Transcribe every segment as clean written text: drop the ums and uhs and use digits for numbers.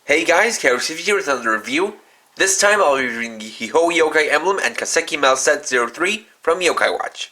Hey guys, Kaseki here with another review. This time I'll be reviewing the Hihou Yokai Emblem and Kaseki Mel Set 03 from Yokai Watch.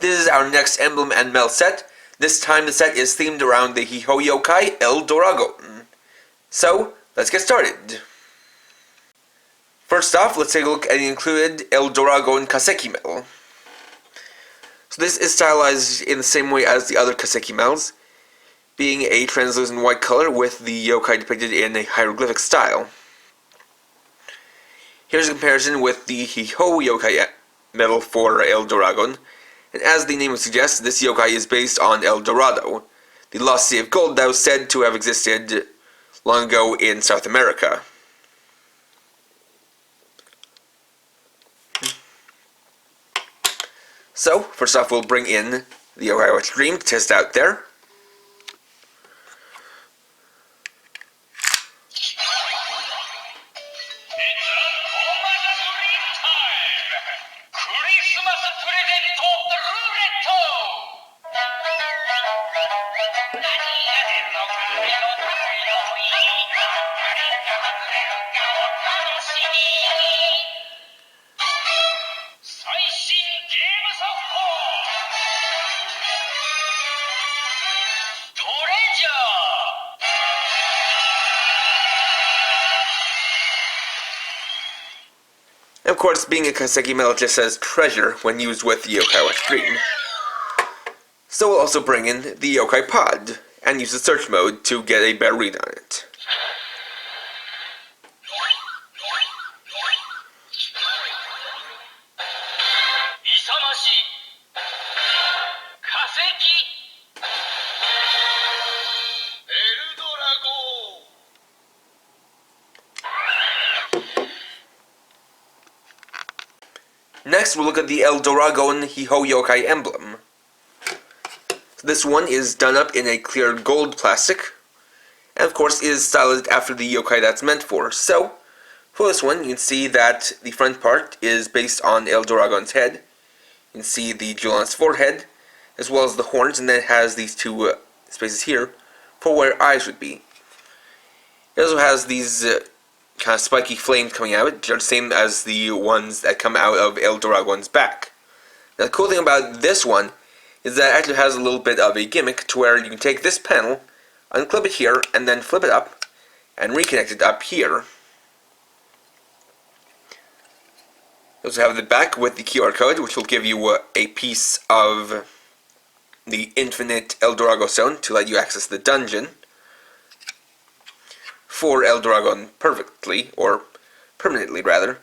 This is our next Emblem and Mel set. This time the set is themed around the Hihou Yokai Doragon. So, let's get started. First off, let's take a look at the included Doragon Kaseki Mel. So this is stylized in the same way as the other Kaseki Mels, being a translucent white color with the yokai depicted in a hieroglyphic style. Here's a comparison with the Hihou yokai medal for Doragon, and as the name would suggest, this yokai is based on El Dorado, the lost sea of gold that was said to have existed long ago in South America. So, first off we'll bring in the Yokai Watch Dream to test out there. And of course, being a Kaseki Mel, it just says treasure when used with the Yokai Watch Dream. So we'll also bring in the Yokai Pod, and use the search mode to get a better read on it. Isamashii, Kaseki, Next, we'll look at the Doragon Hihou Yokai Emblem. So this one is done up in a clear gold plastic, and of course is stylized after the yokai that's meant for. So, for this one, you can see that the front part is based on Doragon's head. You can see the jewel on its forehead, as well as the horns, and then it has these two spaces here for where eyes would be. It also has these kind of spiky flames coming out of it, the same as the ones that come out of Doragon's back. Now the cool thing about this one is that it actually has a little bit of a gimmick to where you can take this panel, unclip it here, and then flip it up, and reconnect it up here. You also have the back with the QR code, which will give you a piece of the infinite Doragon stone to let you access the dungeon for Doragon perfectly, or permanently rather,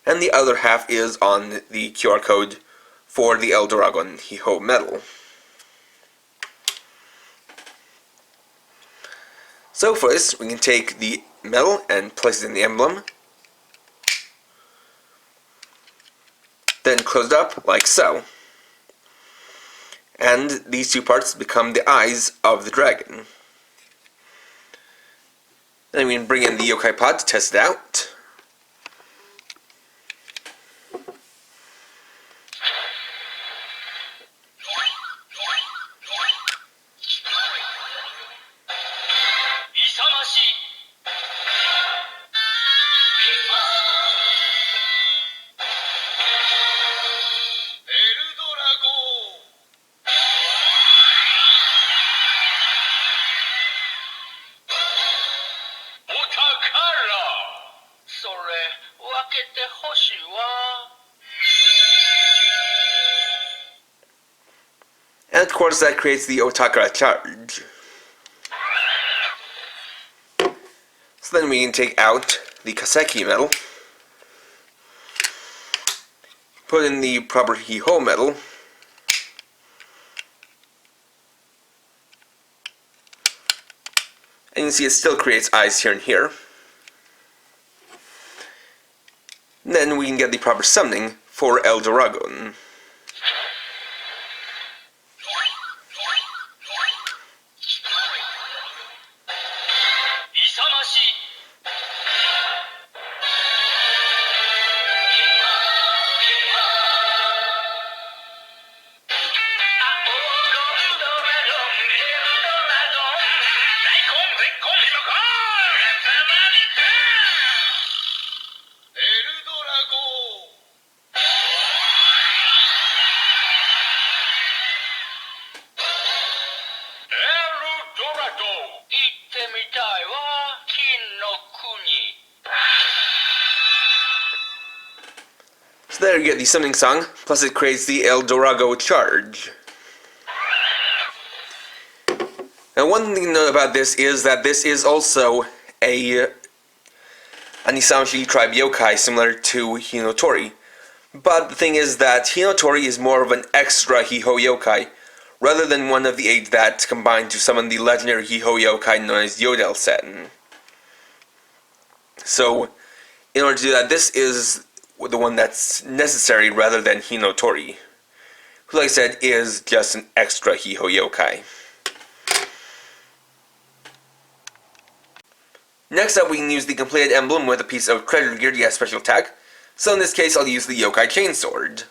and the other half is on the QR code for the Doragon Hihou medal. So for this, we can take the medal and place it in the emblem, then close it up like so, and these two parts become the eyes of the dragon. Then we can bring in the Yokai Pod to test it out. Isamashii, And of course that creates the Otakara charge. So then we can take out the Kaseki medal, put in the proper Hihou medal, and you can see it still creates eyes here and here. And then we can get the proper summoning for Doragon. Isamashii, Saikon, Zekkon, Himugon, there you get the summoning song, plus it creates the El Dorago charge. Now one thing to note about this is that this is also an Isamashii tribe yokai similar to Hinotori. But the thing is that Hinotori is more of an extra Hihou yokai, rather than one of the 8 that combine to summon the legendary Hihou yokai known as Yodel Sen. So, in order to do that, this is the one that's necessary rather than Hinotori, who, like I said, is just an extra Hihou yokai. Next up, we can use the completed emblem with a piece of treasure gear to get a special attack. So in this case, I'll use the Yokai Chainsword.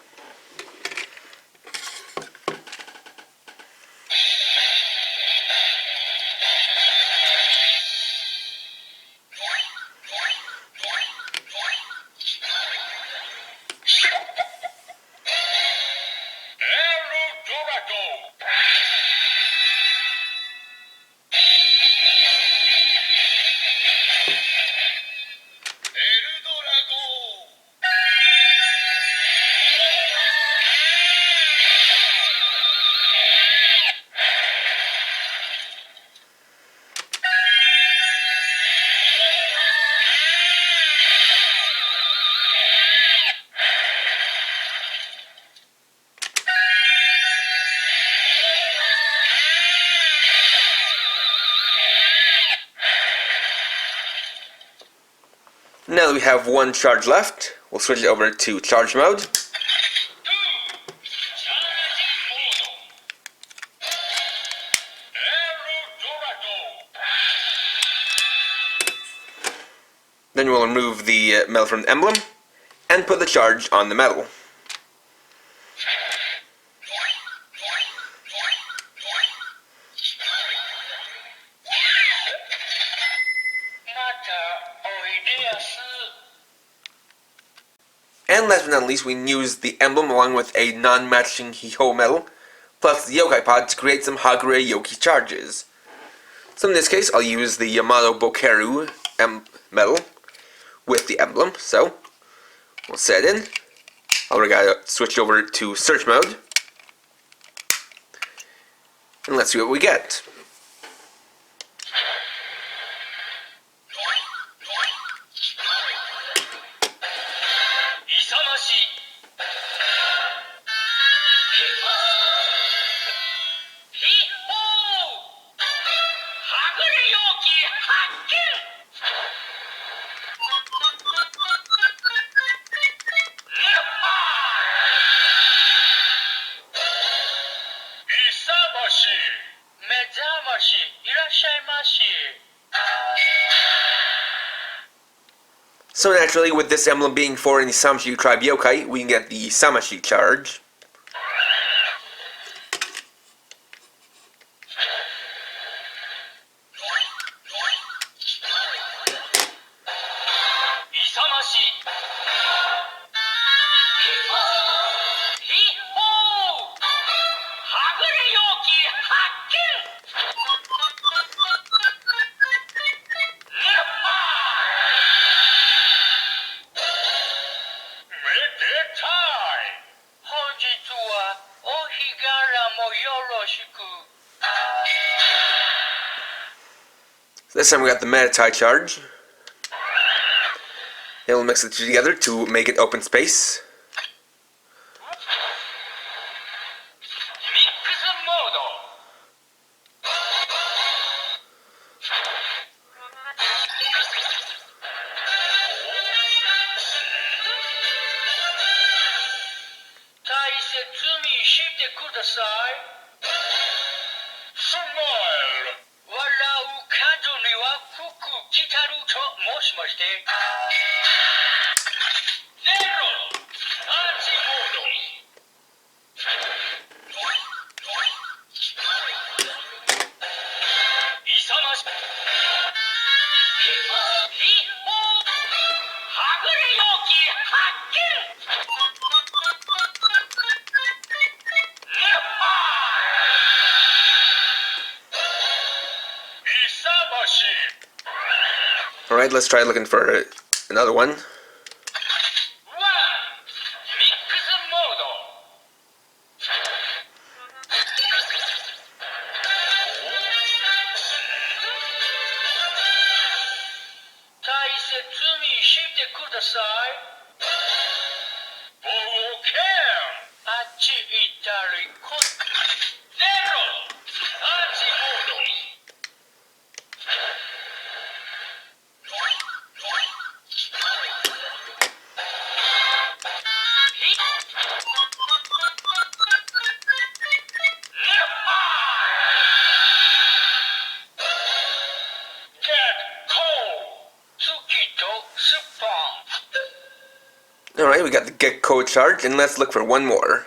Now that we have one charge left, we'll switch it over to charge mode. Then we'll remove the medal from the emblem, and put the charge on the medal. And last but not least, we can use the emblem along with a non-matching Hihou medal, plus the Yokai Pod to create some Hagure Yoki charges. So in this case, I'll use the Yamato Bokeru medal with the emblem, so we'll set it in. Already gotta switch over to search mode, and let's see what we get. Metama, irashaimashii. So naturally, with this emblem being for an Isamashii tribe yokai, we can get the Isamashii charge. Isamashii. Hihou! Hagure yoki hakken! Medetai! Honjitsu wa ohigara mo yoroshiku. This time we got the Medetai charge. And we'll mix the two together to make it open space. Mix mode. Taisetsu ni shite kudasai. Smile. Warau kanjo ni wa fuku kitaru to moshimashite. Zero. Anti mode. Isamashii. Hihou! Hagure yoki hakken! Isamashii. Alright, let's try looking for another one. Mix してください。冒険。あっち行ったりこ。ゼロ。アーチモード。Alright, we got the Gekko charge, and let's look for one more.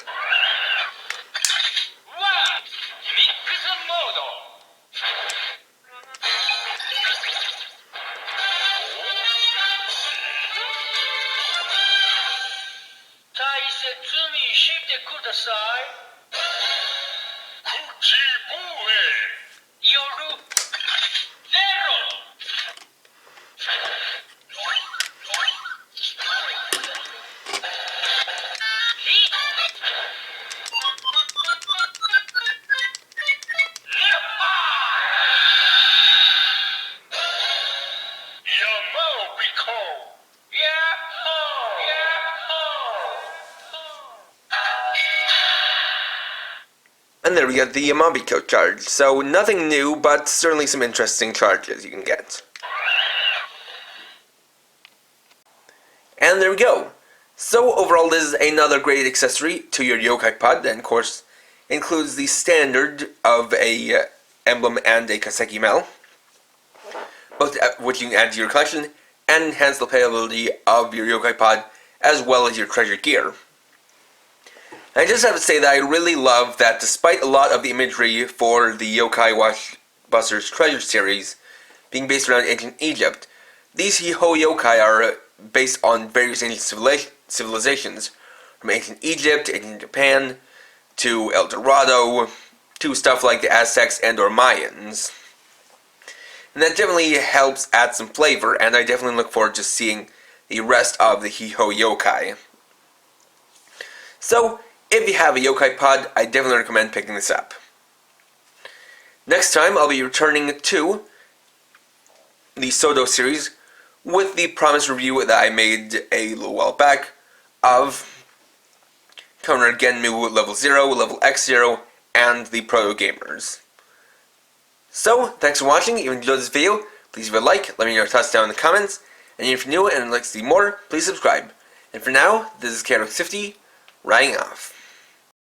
And there we got the Yamabiko charge. So nothing new, but certainly some interesting charges you can get. And there we go. So overall, this is another great accessory to your yokai pod, and of course includes the standard of a emblem and a Kaseki Mel, both of which you can add to your collection and enhance the playability of your yokai pod as well as your treasure gear. I just have to say that I really love that despite a lot of the imagery for the Yokai Watchbusters Treasure series being based around ancient Egypt, these Hihou yokai are based on various ancient civilizations, from ancient Egypt, ancient Japan, to El Dorado, to stuff like the Aztecs and or Mayans. And that definitely helps add some flavor, and I definitely look forward to seeing the rest of the Hihou yokai. So, if you have a yokai pod, I definitely recommend picking this up. Next time, I'll be returning to the Sodo series with the promised review that I made a little while back of Counter Genmu Level 0, Level X0, and the Proto Gamers. So, thanks for watching. If you enjoyed this video, please leave a like, let me know your thoughts down in the comments, and if you're new and would like to see more, please subscribe. And for now, this is KRX50, writing off.